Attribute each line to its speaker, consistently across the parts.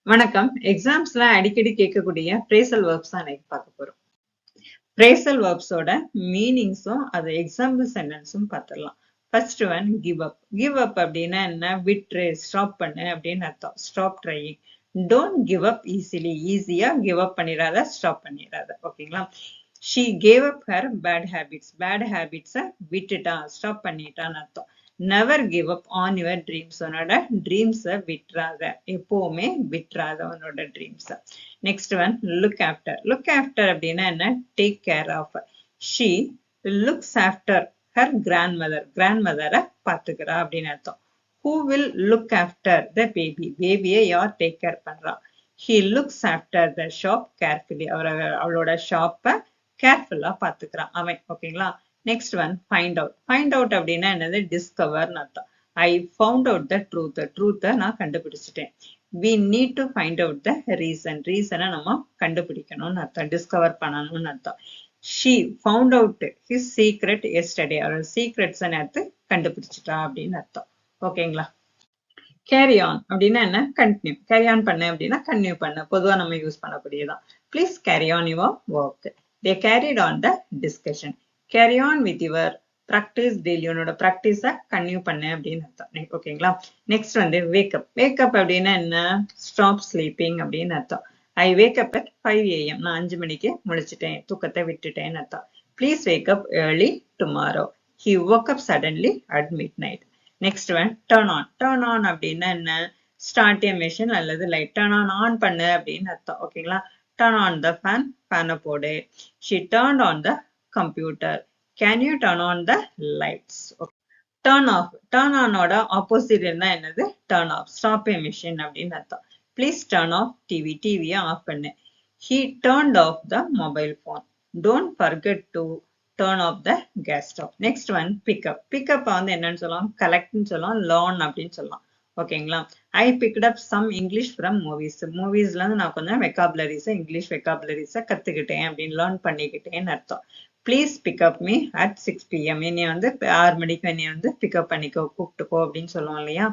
Speaker 1: வணக்கம். எக்ஸாம்ஸ்ல அடிக்கடி கேட்கக்கூடிய phrasal verbs தான் இன்னைக்கு பார்க்க போறோம். phrasal verbs ஓட மீனிங்ஸும் அது எக்ஸாம்பிள் சென்டென்ஸும் பார்த்துடலாம். First one give up. Give up அப்படின்னா என்ன? விட்ரு, ஸ்டாப் பண்ணு அப்படின்னு அர்த்தம். Stop trying. Don't give up easily. ஈஸியா கிவ் அப் பண்ணிடாத, ஸ்டாப் பண்ணிடாத. ஓகேங்களா? She gave up her bad habits. Bad ஹேபிட்ஸை விட்டுட்டா, ஸ்டாப் பண்ணிட்டான்னு அர்த்தம். Never give up on your dreams. உன்னோட ட்ரீம்ஸை விட்டுறாத, எப்பவுமே விட்டுறாத உன்னோட ட்ரீம்ஸை. Next one look after. Look after அப்படின்னா என்ன? Take care of. She looks after her grand mother. கிராண்ட் மதரை பார்த்துக்கிறா அப்படின்னு அர்த்தம். Who will look after the baby. பேபியை யார் டேக் கேர் பண்றா? He looks after the shop carefully. அவளோட ஷாப்பை கேர்ஃபுல்லா பார்த்துக்கிறான் அவன். ஓகேங்களா? Next one find out. Find out அப்படின்னா என்னது? டிஸ்கவர்னு அர்த்தம். I found out the truth. ட்ரூத்தை நான் கண்டுபிடிச்சிட்டேன். we need to find out the reason. ரீசனை நம்ம கண்டுபிடிக்கணும்னு அர்த்தம். டிஸ்கவர் பண்ணணும்னு அர்த்தம். she found out his secret yesterday. அவரோட சீக்ரெட்ஸை நேத்து கண்டுபிடிச்சிட்டா அப்படின்னு அர்த்தம். ஓகேங்களா? கேரி ஆன் அப்படின்னா என்ன? கண்டினியூ. கேரி ஆன் பண்ண அப்படின்னா கண்டினியூ பண்ண. பொதுவா நம்ம யூஸ் பண்ணக்கூடியதான். Please carry on your work. they carried on the discussion. Carry on with your practice daily. உன்னோட ப்ராக்டிஸை கன்டினியூ பண்ண அப்படின்னு அர்த்தம். ஓகேங்களா? நெக்ஸ்ட் வந்து வேக்கப். வேக்கப் அப்படின்னா என்ன? ஸ்டாப் ஸ்லீப்பிங் அப்படின்னு அர்த்தம். I wake up at 5 AM. நான் 5 மணிக்கு முழிச்சிட்டேன், தூக்கத்தை விட்டுட்டேன்னு அர்த்தம். Please wake up early tomorrow. He woke up suddenly at midnight. Next one turn on. Turn on அப்படின்னா என்ன? ஸ்டார்ட் ஏ மெஷின் அல்லது லைட். டர்ன் ஆன் பண்ணு அப்படின்னு அர்த்தம். ஓகேங்களா? Turn on the fan. ஃபேனை போடு. She turned on the computer. Can you turn on the lights? Turn off. Turn ஆனோட ஆப்போசிட் இருந்தா என்னது? Turn of. Stop a machine அப்படின்னு அர்த்தம். Please turn off TV. டிவியை ஆஃப் பண்ணு. He turned off the mobile phone. Don't forget to turn off the gas stove. Next one pick up. Pick up வந்து என்னன்னு சொல்லலாம்? கலெக்ட்னு சொல்லலாம், லேர்ன் அப்படின்னு சொல்லலாம். ஓகேங்களா? I picked up some English from movies. மூவிஸ்ல இருந்து நான் கொஞ்சம் வெக்காபுலரிஸை, இங்கிலீஷ் வெக்காபுலரிஸை கத்துக்கிட்டேன் அப்படின்னு லேர்ன் பண்ணிக்கிட்டேன்னு அர்த்தம். Please pick up me at 6 PM. என்னை வந்து 6 மணிக்கு என்னை வந்து பிக்அப் பண்ணிக்கோ, கூப்பிட்டுக்கோ அப்படின்னு சொல்லுவோம் இல்லையா?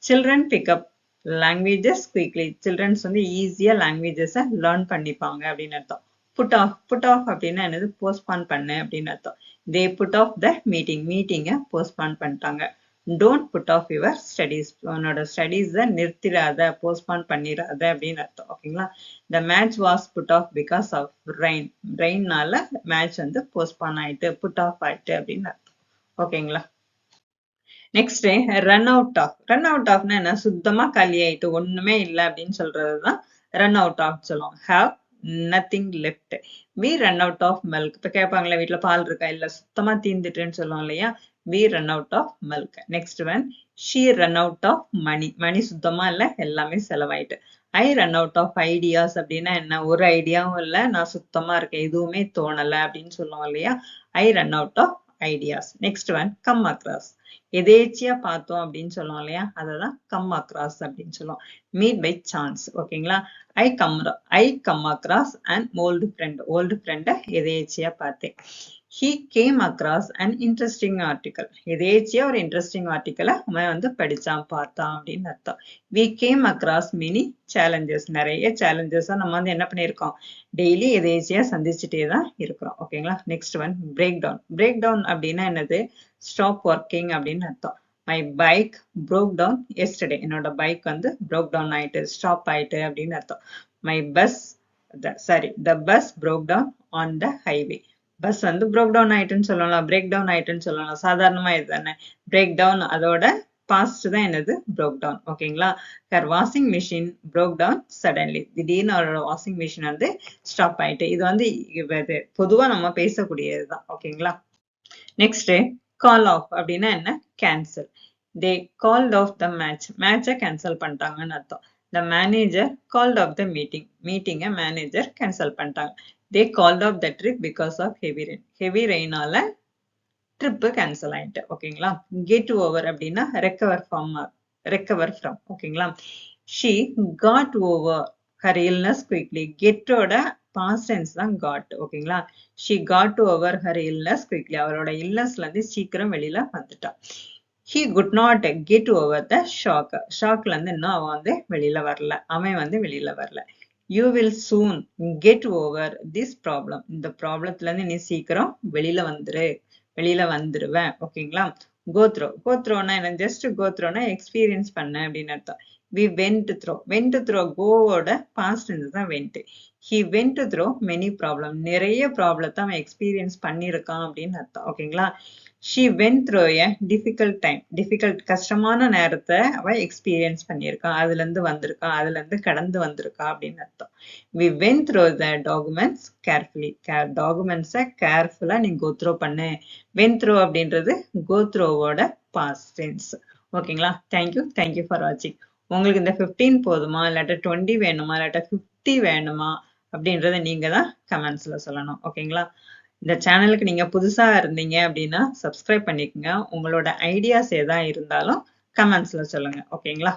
Speaker 1: Children pick up languages quickly. Childrens வந்து ஈஸியா லாங்குவேஜஸை லேர்ன் பண்ணிப்பாங்க அப்படின்னு அர்த்தம். Put of. புட் ஆஃப் அப்படின்னா என்னது? போஸ்ட்பான் பண்ணு அப்படின்னு அர்த்தம். They put off the meeting. மீட்டிங்கை போஸ்ட்பான் பண்ணிட்டாங்க. Don't put off your studies. உன்னோட ஸ்டடீஸை நிறுத்திடாத, போஸ்ட்பான் பண்ணிடாத அப்படின்னு அர்த்தம். ஓகேங்களா? The match was put off because of rain. ரெயின்னால மேட்ச் வந்து போஸ்ட்பான் ஆயிட்டு, புட் ஆஃப் ஆயிட்டு அப்படின்னு அர்த்தம். ஓகேங்களா? Next run out of. Run out ஆஃப்னா என்ன? சுத்தமா காலி ஆயிட்டு, ஒண்ணுமே இல்லை அப்படின்னு சொல்றதுதான் ரன் அவுட் ஆஃப் சொல்லுவோம். Have nothing left. We run out of milk. இப்ப கேட்பாங்களே, வீட்டுல பால் இருக்கா? இல்ல, சுத்தமா தீந்துட்டுன்னு சொல்லுவோம் இல்லையா? We run out of milk. Next one she run out of money. Money சுத்தமா இல்ல, எல்லாமே செலவாயிட்டு. I run out of ideas அப்படின்னா என்ன? ஒரு ஐடியாவும் இல்ல, நான் சுத்தமா இருக்கேன், எதுவுமே தோணல அப்படின்னு சொல்லுவோம் இல்லையா? I run out of ideas. Next one come across. எதேச்சியா பார்த்தோம் அப்படின்னு சொல்லுவோம் இல்லையா? அததான் கம் அக்ராஸ் அப்படின்னு சொல்லுவோம். Meet by chance. ஓகேங்களா? I come across and old friend. Old ஃப்ரெண்டை எதேச்சியா பார்த்தேன். he came across an interesting article. எதேச்சியா ஒரு இன்ட்ரெஸ்டிங் ஆர்டிக்கலை அவன் வந்து படிச்சான், பார்த்தான் அப்படின்னு அர்த்தம். we came across many challenges. நிறைய சேலஞ்சஸை நம்ம வந்து என்ன பண்ணியிருக்கோம்? டெய்லி எதேச்சியா சந்திச்சுட்டே தான் இருக்கிறோம். ஓகேங்களா? Next one break down. Break down அப்படின்னா என்னது? ஸ்டாப் ஒர்க்கிங் அப்படின்னு அர்த்தம். My bike broke down yesterday. என்னோட பைக் வந்து broke down ஆயிட்டு, ஸ்டாப் ஆயிட்டு அப்படின்னு அர்த்தம். My bus the bus broke down on the highway. Bus வந்து broke down ஆயிட்டுன்னு சொல்லலாம், பிரேக் டவுன் ஆயிட்டுன்னு சொல்லலாம். சாதாரணமா இதுதானே பிரேக் டவுன். அதோட பாஸ்ட் தான் என்னது? broke down. ஓகேங்களா? Her washing machine broke down suddenly. திடீர்னு அவரோட வாஷிங் மிஷின் வந்து ஸ்டாப் ஆயிட்டு. இது வந்து பொதுவா நம்ம பேசக்கூடியதுதான். ஓகேங்களா? நெக்ஸ்ட் கால் ஆஃப் அப்படின்னா என்ன? Cancel. They called off the match. மேட்சை கேன்சல் பண்ணிட்டாங்கன்னு அர்த்தம். The manager called off the meeting. மீட்டிங்கை மேனேஜர் கேன்சல் பண்ணிட்டாங்க. They called off the trip because of heavy rain. Heavy ரெயினால ட்ரிப்பு கேன்சல் ஆயிட்டு. ஓகேங்களா? கெட் ஓவர் அப்படின்னா ரெக்கவர் ஃப்ரம். ஓகேங்களா? She got over her illness quickly. கெட்டோட பாஸ்ட் டென்ஸ் தான் got. ஓகேங்களா? She got over her illness quickly. அவரோட இல்னஸ்ல இருந்து சீக்கிரம் வெளியில வந்துட்டா. he could not get over the shock. ஷாக்ல இருந்து இன்னும் அவன் வந்து வெளியில வரல. அவன் வந்து வெளியில வரல. You will soon get over this problem. இந்த ப்ராப்ளத்துல இருந்து நீ சீக்கிரம் வெளியில வந்துருவ. ஓகேங்களா? Go throwனா என்ன? ஜஸ்ட் go throwனா எக்ஸ்பீரியன்ஸ் பண்ண அப்படின்னு அர்த்தம். We went through கோவோட past tense தான் went. He went through many problems. நிறைய ப்ராப்ளத்தை அவன் எக்ஸ்பீரியன்ஸ் பண்ணியிருக்கான் அப்படின்னு அர்த்தம். ஓகேங்களா? She went through a difficult time. கஷ்டமான நேரத்தை அவ எக்ஸ்பீரியன்ஸ் பண்ணியிருக்கான். அதுல இருந்து கடந்து வந்திருக்கா அப்படின்னு அர்த்தம். We went through the documents carefully. டாக்குமெண்ட்ஸை கேர்ஃபுல்லா நீ go through பண்ணு. went through அப்படின்றது go throughவோட past tense. ஓகேங்களா? தேங்க்யூ ஃபார் வாட்சிங். உங்களுக்கு இந்த 15 போதுமா, இல்லாட்ட 20 வேணுமா, இல்லாட்ட 50 வேணுமா அப்படின்றத நீங்க தான் கமெண்ட்ஸ்ல சொல்லணும். ஓகேங்களா? இந்த சேனலுக்கு நீங்க புதுசா இருந்தீங்க அப்படின்னா சப்ஸ்கிரைப் பண்ணிக்கோங்க. உங்களோட ஐடியாஸ் எதா இருந்தாலும் கமெண்ட்ஸ்ல சொல்லுங்க. ஓகேங்களா?